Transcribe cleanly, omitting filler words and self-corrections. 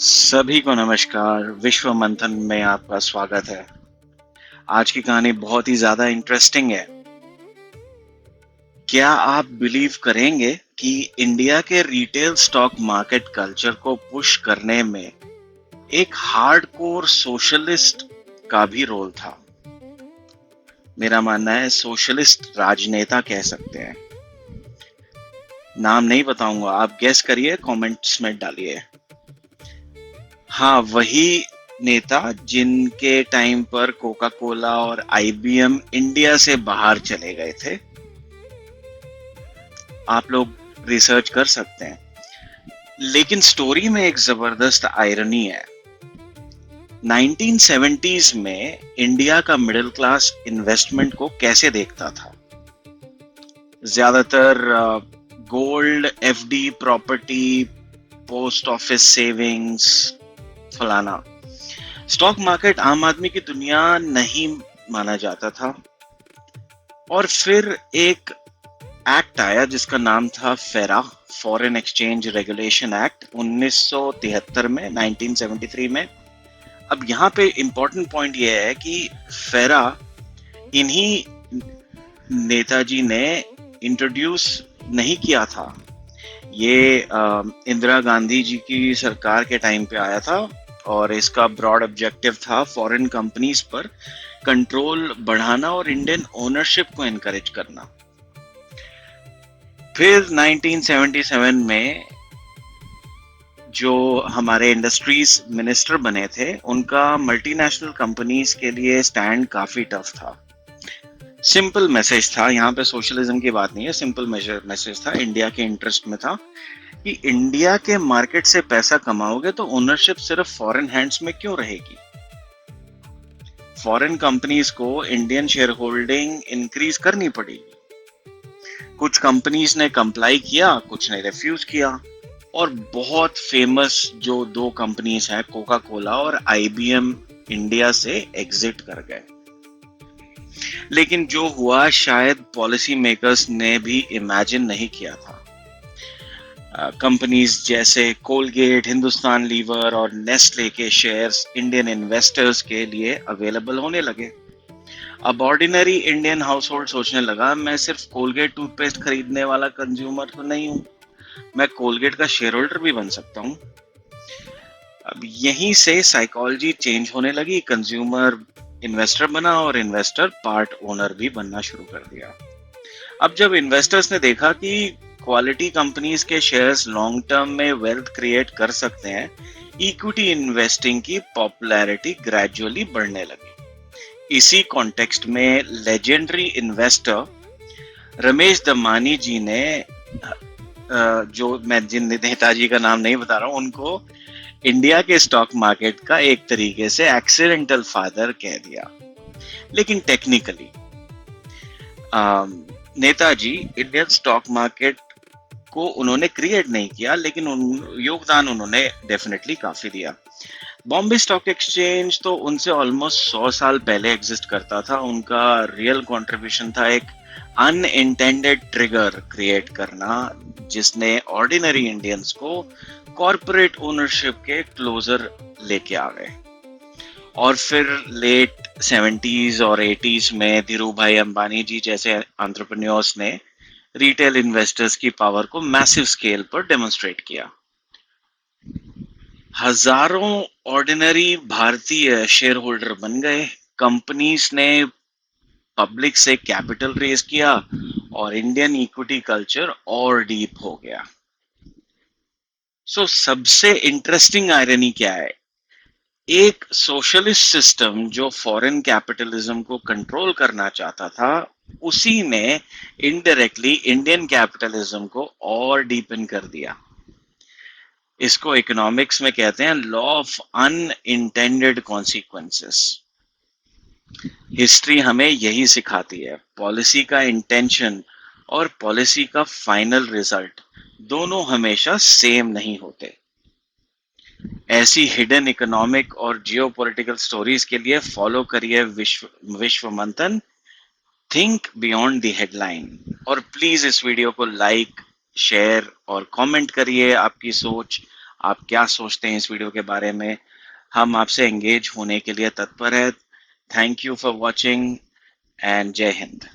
सभी को नमस्कार। विश्व मंथन में आपका स्वागत है। आज की कहानी बहुत ही ज्यादा इंटरेस्टिंग है। क्या आप बिलीव करेंगे कि इंडिया के रिटेल स्टॉक मार्केट कल्चर को पुश करने में एक हार्डकोर सोशलिस्ट का भी रोल था। मेरा मानना है सोशलिस्ट राजनेता कह सकते हैं। नाम नहीं बताऊंगा, आप गेस करिए, कमेंट्स में डालिए। हाँ, वही नेता जिनके टाइम पर कोका कोला और आईबीएम इंडिया से बाहर चले गए थे। आप लोग रिसर्च कर सकते हैं। लेकिन स्टोरी में एक जबरदस्त आयरनी है। 1970s में इंडिया का मिडिल क्लास इन्वेस्टमेंट को कैसे देखता था? ज्यादातर gold, FD, property, post office savings, फलाना। स्टॉक मार्केट आम आदमी की दुनिया नहीं माना जाता था। और फिर एक एक्ट आया जिसका नाम था फेरा, फॉरेन एक्सचेंज रेगुलेशन एक्ट, 1973 में, 1973 में। अब यहाँ पे इंपॉर्टेंट पॉइंट ये है कि फेरा इन्हीं नेताजी ने इंट्रोड्यूस नहीं किया था। ये इंदिरा गांधी जी की सरकार के टाइम पे आया था और इसका ब्रॉड ऑब्जेक्टिव था फॉरेन कंपनीज पर कंट्रोल बढ़ाना और इंडियन ओनरशिप को एनकरेज करना। फिर 1977 में जो हमारे इंडस्ट्रीज मिनिस्टर बने थे, उनका मल्टीनेशनल कंपनीज के लिए स्टैंड काफी टफ था। सिंपल मैसेज था, यहाँ पे सोशलिज्म की बात नहीं है, सिंपल मैसेज था, इंडिया के इंटरेस्ट में था कि इंडिया के मार्केट से पैसा कमाओगे तो ओनरशिप सिर्फ फॉरेन हैंड्स में क्यों रहेगी? फॉरेन कंपनीज को इंडियन शेयर होल्डिंग इंक्रीज करनी पड़ेगी। कुछ कंपनीज ने कंप्लाई किया, कुछ ने रिफ्यूज किया। और बहुत फेमस जो दो कंपनीज हैं, कोका कोला और आईबीएम, इंडिया से एग्जिट कर गए। लेकिन जो हुआ शायद पॉलिसी मेकर्स ने भी इमेजिन नहीं किया था। कंपनीज जैसे कोलगेट, हिंदुस्तान लीवर और नेस्ले के शेयर्स इंडियन इन्वेस्टर्स के लिए अवेलेबल होने लगे। अब ऑर्डिनरी इंडियन हाउस होल्ड सोचने लगा, मैं सिर्फ कोलगेट टूथपेस्ट खरीदने वाला कंज्यूमर तो नहीं हूं, मैं कोलगेट का शेयर होल्डर भी बन सकता हूं। अब यहीं से साइकोलॉजी चेंज होने लगी। कंज्यूमर इन्वेस्टर बना और इन्वेस्टर पार्ट ओनर भी बनना शुरू कर दिया। अब जब इन्वेस्टर्स ने देखा कि क्वालिटी कंपनीज के शेयर्स लॉन्ग टर्म में वेल्थ क्रिएट कर सकते हैं, इक्विटी इन्वेस्टिंग की पॉपुलैरिटी ग्रेजुअली बढ़ने लगी। इसी कॉन्टेक्स्ट में लेजेंडरी इन्वेस्टर रमेश दमानी जी ने, जो मैं जिन नेताजी का नाम नहीं बता रहा हूं, उनको इंडिया के स्टॉक मार्केट का एक तरीके से एक्सीडेंटल फादर कह दिया। लेकिन technically Netaji Indian stock market को उन्होंने क्रिएट नहीं किया, लेकिन योगदान उन्होंने डेफिनेटली काफी दिया। बॉम्बे स्टॉक एक्सचेंज तो उनसे ऑलमोस्ट 100 साल पहले एग्जिस्ट करता था। उनका रियल कंट्रीब्यूशन था एक अनइंटेंडेड ट्रिगर क्रिएट करना, जिसने ऑर्डिनरी इंडियंस को कॉर्पोरेट ओनरशिप के क्लोजर लेके आ गए। और फिर लेट 70s और 80s में धीरू भाई अंबानी जी जैसे एंटरप्रेन्योर्स ने रिटेल इन्वेस्टर्स की पावर को मैसिव स्केल पर डेमोन्स्ट्रेट किया। हजारों ऑर्डिनरी भारतीय शेयर होल्डर बन गए। कंपनीज ने पब्लिक से कैपिटल रेज किया और इंडियन इक्विटी कल्चर और डीप हो गया। सबसे इंटरेस्टिंग आयरनी क्या है? एक सोशलिस्ट सिस्टम जो फॉरेन कैपिटलिज्म को कंट्रोल करना चाहता था, उसी ने इनडायरेक्टली इंडियन कैपिटलिज्म को और डीपन कर दिया। इसको इकोनॉमिक्स में कहते हैं law of unintended consequences. History हमें यही सिखाती है, पॉलिसी का इंटेंशन और पॉलिसी का फाइनल रिजल्ट दोनों हमेशा सेम नहीं होते। ऐसी हिडन इकोनॉमिक और जियोपॉलिटिकल स्टोरीज के लिए फॉलो करिए विश्व मंथन, थिंक बियॉन्ड द हेडलाइन। और प्लीज इस वीडियो को लाइक, शेयर और कमेंट करिए। आपकी सोच आप क्या सोचते हैं इस वीडियो के बारे में? हम आपसे एंगेज होने के लिए तत्पर है। Thank you for watching and जय हिंद।